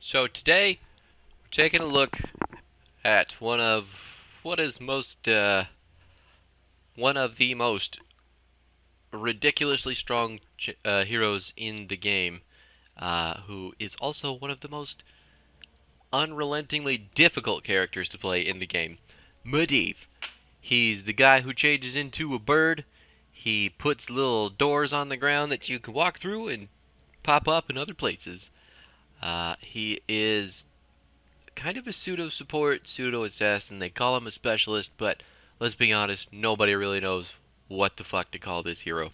So today we're taking a look at one of the most ridiculously strong heroes in the game, who is also one of the most unrelentingly difficult characters to play in the game. Medivh. He's the guy who changes into a bird. He puts little doors on the ground that you can walk through and pop up in other places. He is kind of a pseudo support, pseudo assassin. They call him a specialist, but let's be honest, nobody really knows what the fuck to call this hero.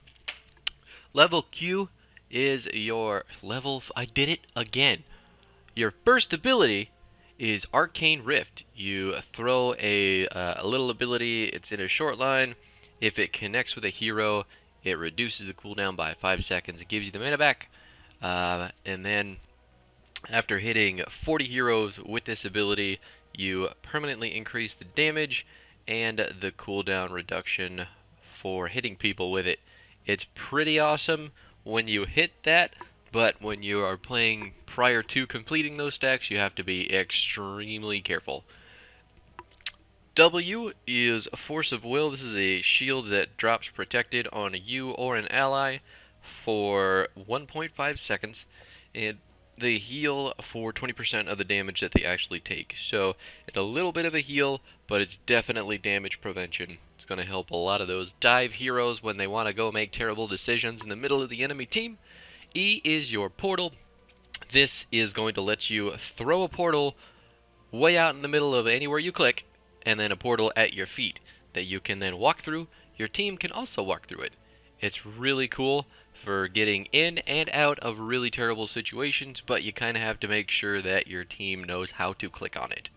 Level Q is your level. I did it again. Your first ability is Arcane Rift. You throw a little ability. It's in a short line. If it connects with a hero, it reduces the cooldown by 5 seconds. It gives you the mana back, and then after hitting 40 heroes with this ability, you permanently increase the damage and the cooldown reduction for hitting people with it. It's pretty awesome when you hit that, but when you are playing prior to completing those stacks, you have to be extremely careful. W is Force of Will. This is a shield that drops protected on you or an ally for 1.5 seconds, and they heal for 20% of the damage that they actually take. So it's a little bit of a heal, but it's definitely damage prevention. It's going to help a lot of those dive heroes when they want to go make terrible decisions in the middle of the enemy team. E is your portal. This is going to let you throw a portal way out in the middle of anywhere you click, and then a portal at your feet that you can then walk through. Your team can also walk through it. It's really cool for getting in and out of really terrible situations, but you kind of have to make sure that your team knows how to click on it.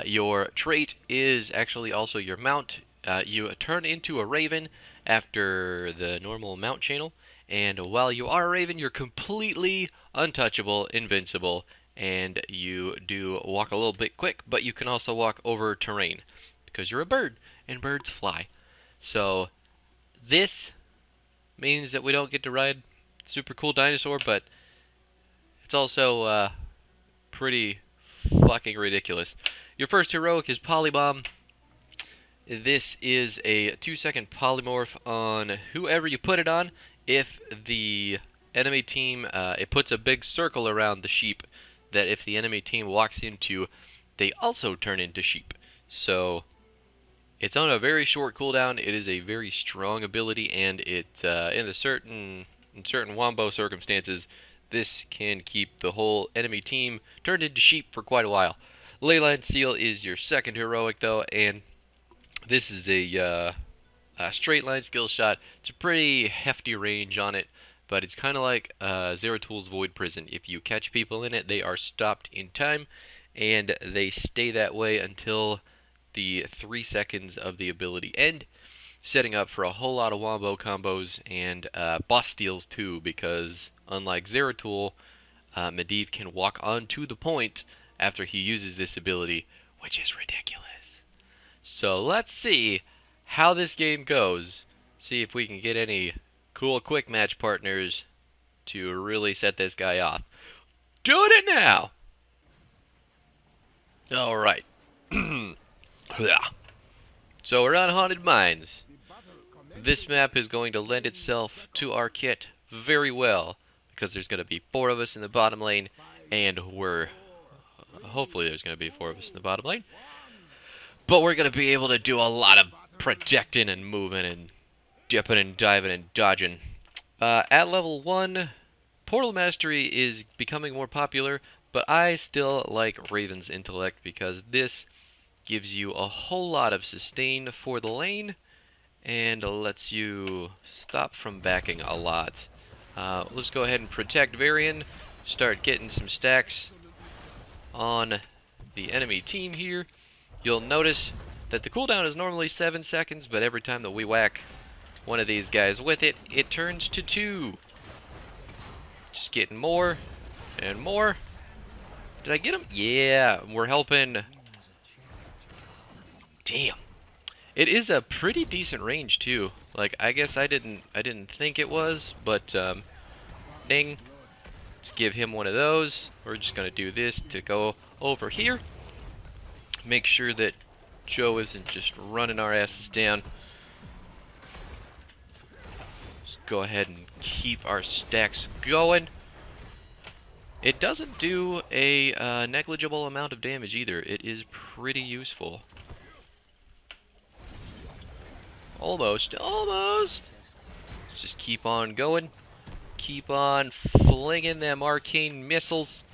Your trait is actually also your mount. You turn into a raven after the normal mount channel, and while you are a raven, you're completely untouchable, invincible, and you do walk a little bit quick, but you can also walk over terrain because you're a bird, and birds fly. So this means that we don't get to ride super cool dinosaur, but it's also pretty fucking ridiculous. Your first heroic is Polybomb. This is a 2-second polymorph on whoever you put it on. If the enemy team, it puts a big circle around the sheep that if the enemy team walks into, they also turn into sheep. So it's on a very short cooldown. It is a very strong ability, and it in certain wombo circumstances, this can keep the whole enemy team turned into sheep for quite a while. Leyline Seal is your second heroic though, and this is a straight line skill shot. It's a pretty hefty range on it, but it's kind of like Zeratul Void Prison. If you catch people in it, they are stopped in time, and they stay that way until the 3 seconds of the ability end, setting up for a whole lot of wombo combos and boss steals too, because unlike Zeratul, Medivh can walk onto the point after he uses this ability, which is ridiculous. So let's see how this game goes. See if we can get any cool quick match partners to really set this guy off. Doing it now! Alright. So we're on Haunted Mines. This map is going to lend itself to our kit very well, because there's going to be 4 of us in the bottom lane, and hopefully there's going to be 4 of us in the bottom lane. But we're going to be able to do a lot of projecting and moving and dipping and diving and dodging. At level 1, Portal Mastery is becoming more popular, but I still like Raven's Intellect because this gives you a whole lot of sustain for the lane and lets you stop from backing a lot. Let's go ahead and protect Varian, start getting some stacks on the enemy team here. You'll notice that the cooldown is normally 7 seconds, but every time that we whack one of these guys with it, it turns to 2. Just getting more and more. Did I get him? Yeah, we're helping. Damn. It is a pretty decent range too. Like, I guess I didn't think it was, but ding. Let's give him one of those. We're just going to do this to go over here. Make sure that Joe isn't just running our asses down. Just go ahead and keep our stacks going. It doesn't do a negligible amount of damage either. It is pretty useful. Almost, almost. Let's just keep on going. Keep on flinging them arcane missiles.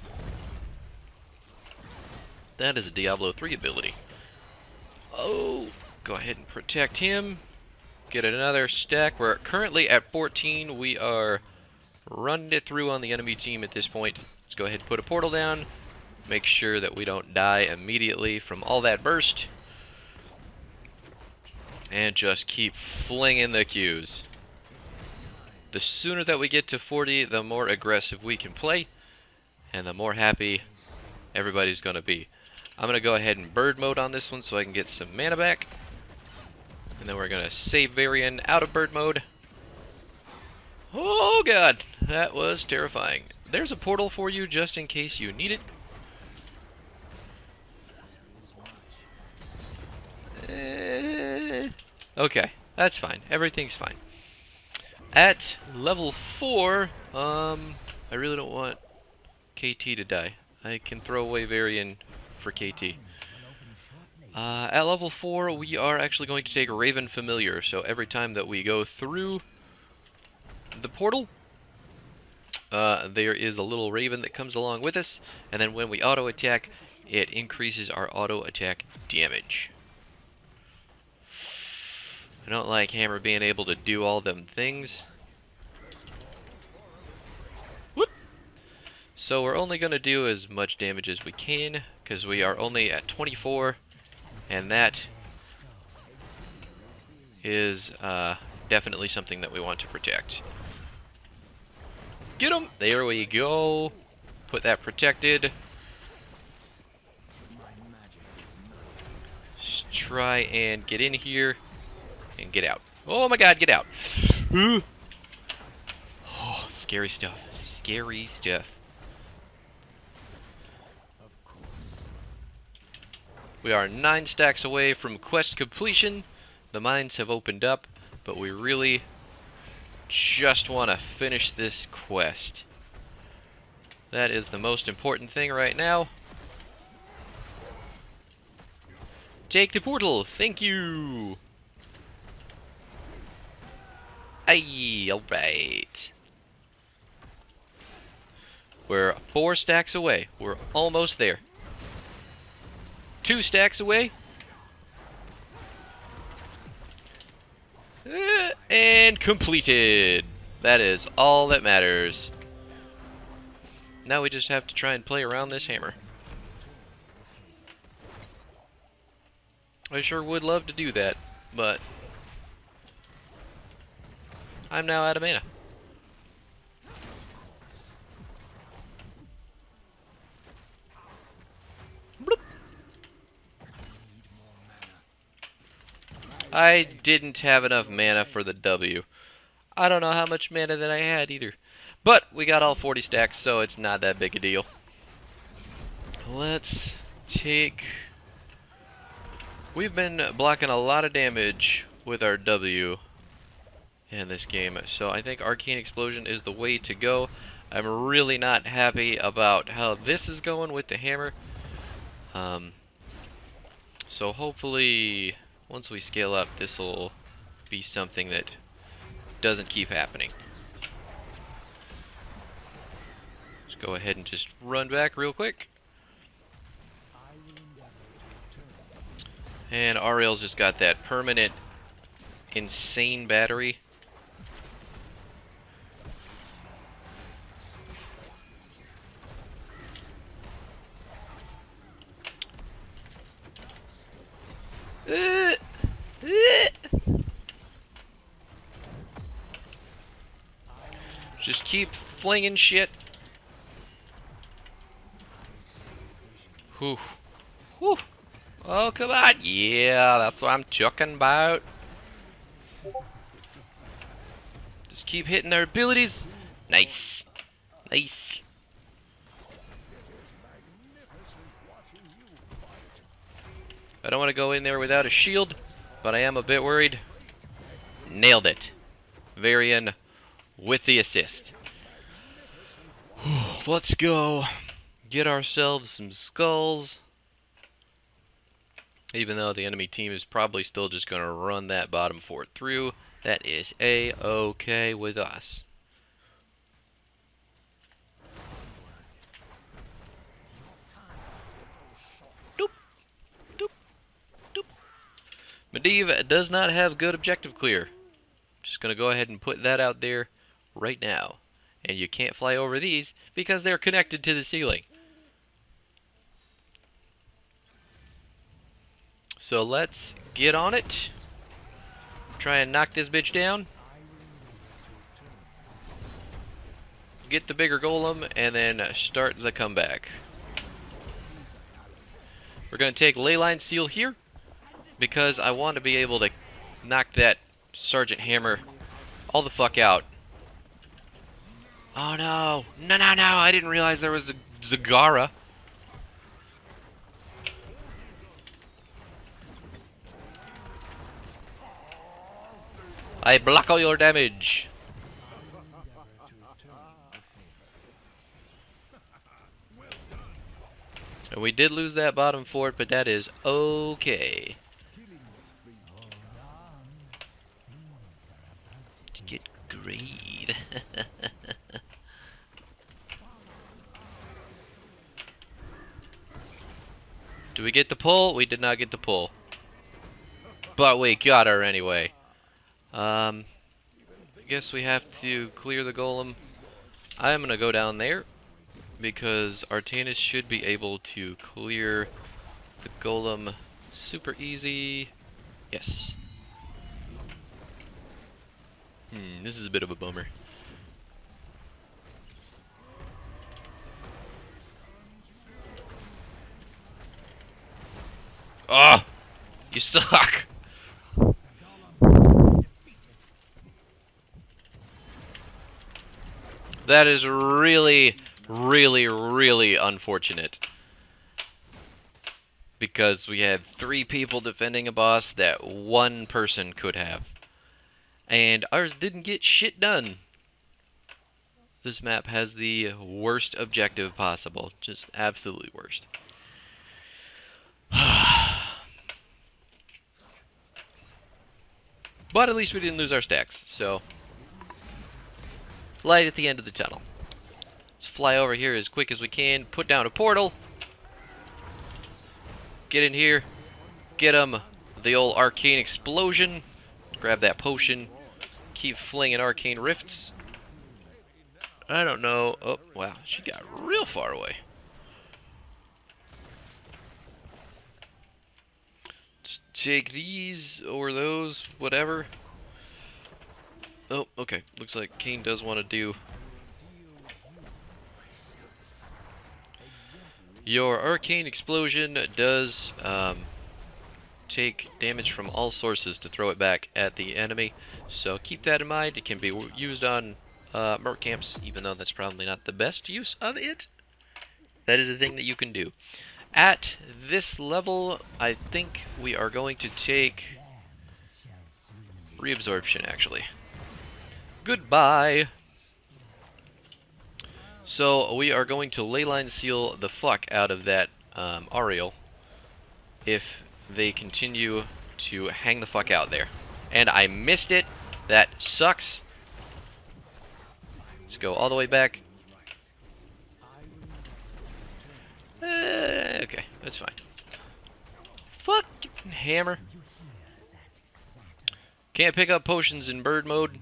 That is a Diablo 3 ability. Oh, go ahead and protect him. Get another stack. We're currently at 14. We are running it through on the enemy team at this point. Let's go ahead and put a portal down. Make sure that we don't die immediately from all that burst. And just keep flinging the Qs. The sooner that we get to 40, the more aggressive we can play. And the more happy everybody's going to be. I'm going to go ahead and bird mode on this one so I can get some mana back. And then we're going to save Varian out of bird mode. Oh god, that was terrifying. There's a portal for you just in case you need it. Okay, that's fine. Everything's fine. At level 4, I really don't want KT to die. I can throw away Varian for KT. At level 4, we are actually going to take Raven Familiar. So every time that we go through the portal, there is a little raven that comes along with us, and then when we auto attack, it increases our auto attack damage. I don't like Hammer being able to do all them things. Whoop! So we're only going to do as much damage as we can, because we are only at 24, and that is definitely something that we want to protect. Get him! There we go. Put that protected. Just try and get in here and get out. Oh my god, get out. Oh, scary stuff. Scary stuff. We are 9 stacks away from quest completion. The mines have opened up, but we really just want to finish this quest. That is the most important thing right now. Take the portal. Thank you. Aye, alright. We're 4 stacks away. We're almost there. 2 stacks away. And completed. That is all that matters. Now we just have to try and play around this hammer. I sure would love to do that, but I'm now out of mana. Bloop. I didn't have enough mana for the W. I don't know how much mana that I had either. But we got all 40 stacks, so it's not that big a deal. Let's take... We've been blocking a lot of damage with our W in this game, so I think Arcane Explosion is the way to go. I'm really not happy about how this is going with the hammer. So hopefully, once we scale up, this will be something that doesn't keep happening. Let's go ahead and just run back real quick. And Ariel's just got that permanent, insane battery. Just keep flinging shit. Whew. Whew. Oh, come on. Yeah, that's what I'm talking about. Just keep hitting their abilities. Nice. Nice. I don't want to go in there without a shield, but I am a bit worried. Nailed it. Varian with the assist. Let's go get ourselves some skulls. Even though the enemy team is probably still just going to run that bottom fort through. That is A-okay with us. Doop. Doop. Doop. Medivh does not have good objective clear. Just going to go ahead and put that out there right now. And you can't fly over these because they're connected to the ceiling. So let's get on it. Try and knock this bitch down. Get the bigger golem and then start the comeback. We're going to take Leyline Seal here because I want to be able to knock that Sergeant Hammer all the fuck out. Oh no. No, no, no. I didn't realize there was a Zagara. I block all your damage. And we did lose that bottom fort, but that is okay. Get greed. Do we get the pull? We did not get the pull. But we got her anyway. I guess we have to clear the golem. I am going to go down there because Arcance should be able to clear the golem super easy. Yes. This is a bit of a bummer. Oh! You suck! That is really, really, really unfortunate. Because we had 3 people defending a boss that 1 person could have. And ours didn't get shit done. This map has the worst objective possible. Just absolutely worst. But at least we didn't lose our stacks, so light at the end of the tunnel. Let's fly over here as quick as we can, put down a portal, get in here, get him the old arcane explosion, grab that potion, keep flinging arcane rifts. I don't know. Oh, wow, she got real far away. Let's take these or those, whatever. Oh, okay. Looks like Kane does want to do. Your arcane explosion does take damage from all sources to throw it back at the enemy, so keep that in mind. It can be used on merc camps, even though that's probably not the best use of it. That is a thing that you can do. At this level, I think we are going to take reabsorption, actually. Goodbye! So, we are going to Leyline Seal the fuck out of that Ariel if they continue to hang the fuck out there. And I missed it. That sucks. Let's go all the way back. Okay, that's fine. Fucking hammer. Can't pick up potions in bird mode.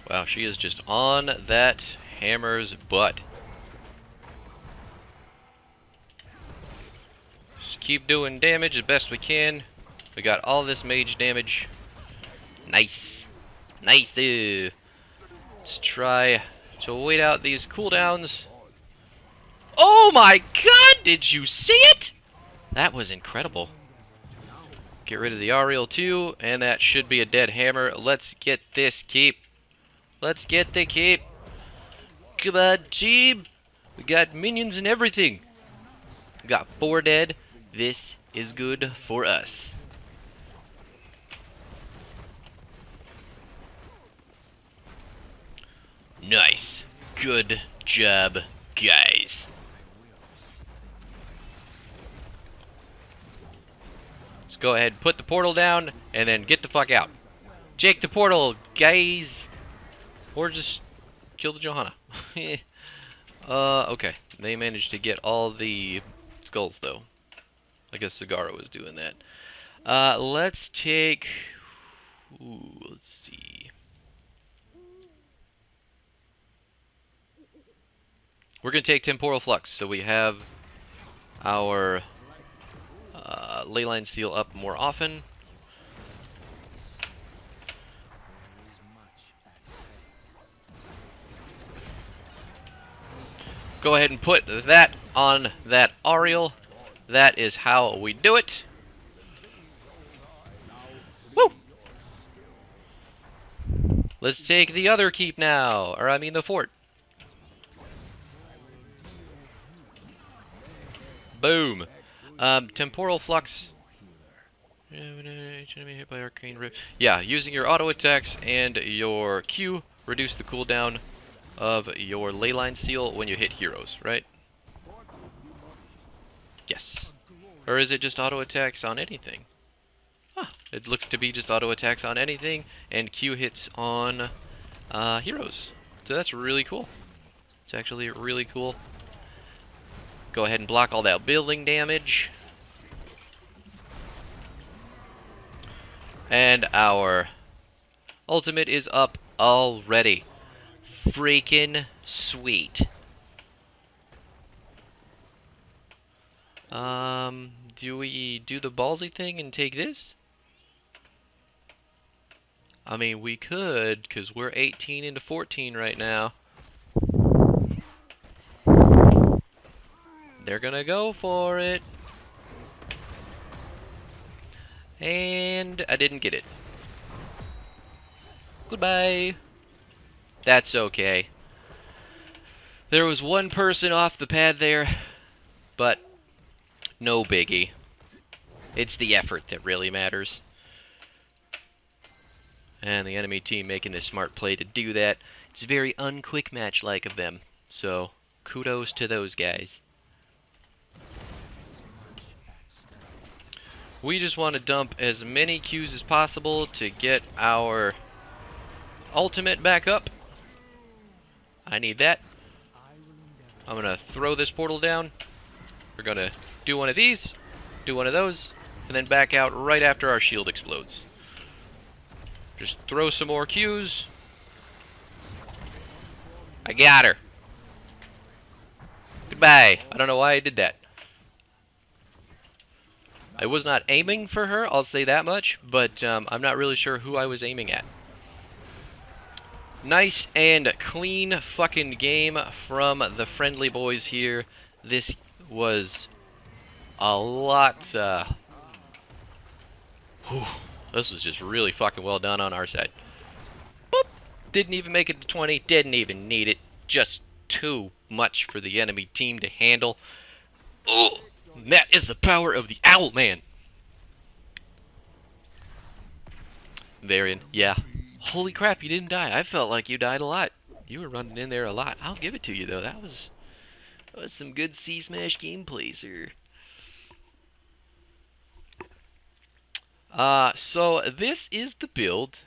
Wow, she is just on that hammer's butt. Just keep doing damage as best we can. We got all this mage damage. Nice. Nice. Let's try to wait out these cooldowns. Oh my god, did you see it? That was incredible. Get rid of the Ariel too, and that should be a dead hammer. Let's get this keep. Let's get the keep. Come on, team. We got minions and everything. We got 4 dead. This is good for us. Nice. Good job, guys. Let's go ahead and put the portal down and then get the fuck out. Jake the portal, guys. Or just kill the Johanna. Okay. They managed to get all the skulls, though. I guess Sagara was doing that. Let's take... Ooh, let's see. We're going to take Temporal Flux, so we have our Leyline Seal up more often. Go ahead and put that on that Ariel. That is how we do it. Woo! Let's take the other keep now. Or, I mean, the fort. Boom. Temporal Flux. Enemy hit by Arcane Rip. Yeah, using your auto attacks and your Q, reduce the cooldown of your Leyline Seal when you hit heroes, right? Yes. Or is it just auto attacks on anything? Ah, it looks to be just auto attacks on anything, and Q hits on heroes. So that's really cool. It's actually really cool. Go ahead and block all that building damage. And our ultimate is up already. Freaking sweet. Do we do the ballsy thing and take this? I mean, we could, because we're 18 into 14 right now. They're gonna go for it. And I didn't get it. Goodbye. That's okay. There was one person off the pad there, but no biggie. It's the effort that really matters. And the enemy team making this smart play to do that. It's very unquick match-like of them. So, kudos to those guys. We just want to dump as many Qs as possible to get our ultimate back up. I need that. I'm going to throw this portal down. We're going to do one of these, do one of those, and then back out right after our shield explodes. Just throw some more Qs. I got her. Goodbye. I don't know why I did that. I was not aiming for her, I'll say that much, but I'm not really sure who I was aiming at. Nice and clean fucking game from the friendly boys here. This was a lot, this was just really fucking well done on our side. Boop! Didn't even make it to 20, didn't even need it. Just too much for the enemy team to handle. Ugh! That is the power of the Owl Man. Varian, yeah. Holy crap, you didn't die. I felt like you died a lot. You were running in there a lot. I'll give it to you, though. That was some good C-Smash gameplay, sir. So this is the build.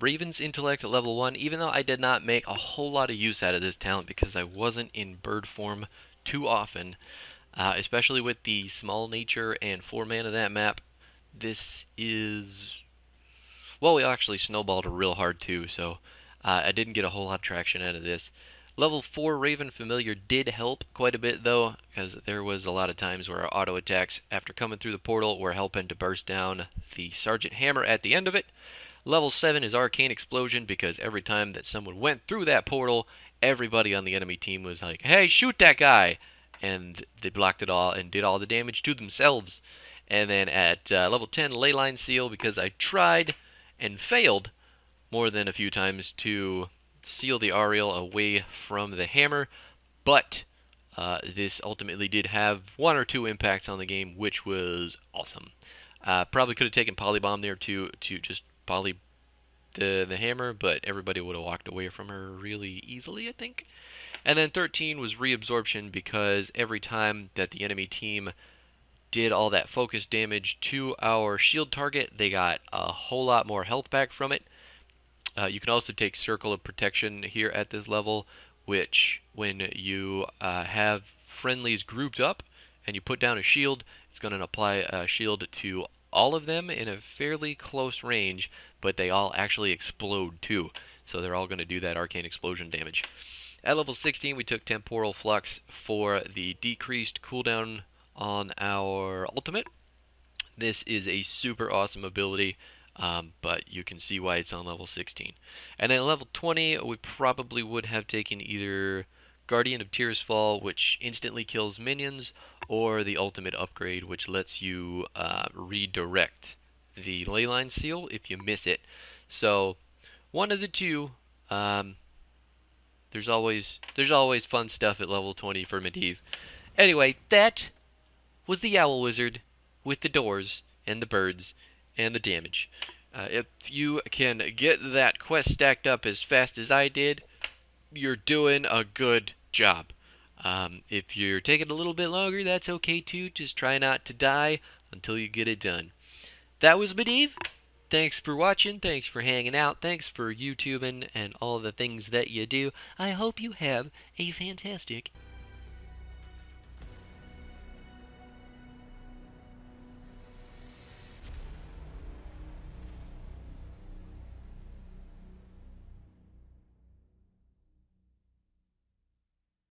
Raven's Intellect at level 1, even though I did not make a whole lot of use out of this talent because I wasn't in bird form too often. Especially with the small nature and 4 mana of that map, this is... Well, we actually snowballed real hard too, so I didn't get a whole lot of traction out of this. Level 4 Raven Familiar did help quite a bit though, because there was a lot of times where our auto attacks, after coming through the portal, were helping to burst down the Sergeant Hammer at the end of it. Level 7 is Arcane Explosion, because every time that someone went through that portal, everybody on the enemy team was like, hey, shoot that guy! And they blocked it all and did all the damage to themselves. And then at level 10, Leyline Seal, because I tried and failed more than a few times to seal the Ariel away from the hammer, but this ultimately did have one or two impacts on the game, which was awesome. Probably could have taken Polybomb there to just poly the hammer, but everybody would have walked away from her really easily, I think. And then 13 was Reabsorption, because every time that the enemy team did all that focus damage to our shield target, they got a whole lot more health back from it. You can also take Circle of Protection here at this level, which when you have friendlies grouped up and you put down a shield, it's going to apply a shield to all of them in a fairly close range, but they all actually explode too. So they're all going to do that arcane explosion damage. At level 16, we took Temporal Flux for the decreased cooldown on our ultimate. This is a super awesome ability, but you can see why it's on level 16. And then level 20, we probably would have taken either Guardian of Tears Fall, which instantly kills minions, or the ultimate upgrade, which lets you redirect the Leyline Seal if you miss it. So one of the two. There's always fun stuff at level 20 for Medivh. Anyway, that was the Owl Wizard with the doors and the birds and the damage. If you can get that quest stacked up as fast as I did, you're doing a good job. If you're taking a little bit longer, that's okay too. Just try not to die until you get it done. That was Medivh. Thanks for watching, thanks for hanging out, thanks for YouTubing and all the things that you do. I hope you have a fantastic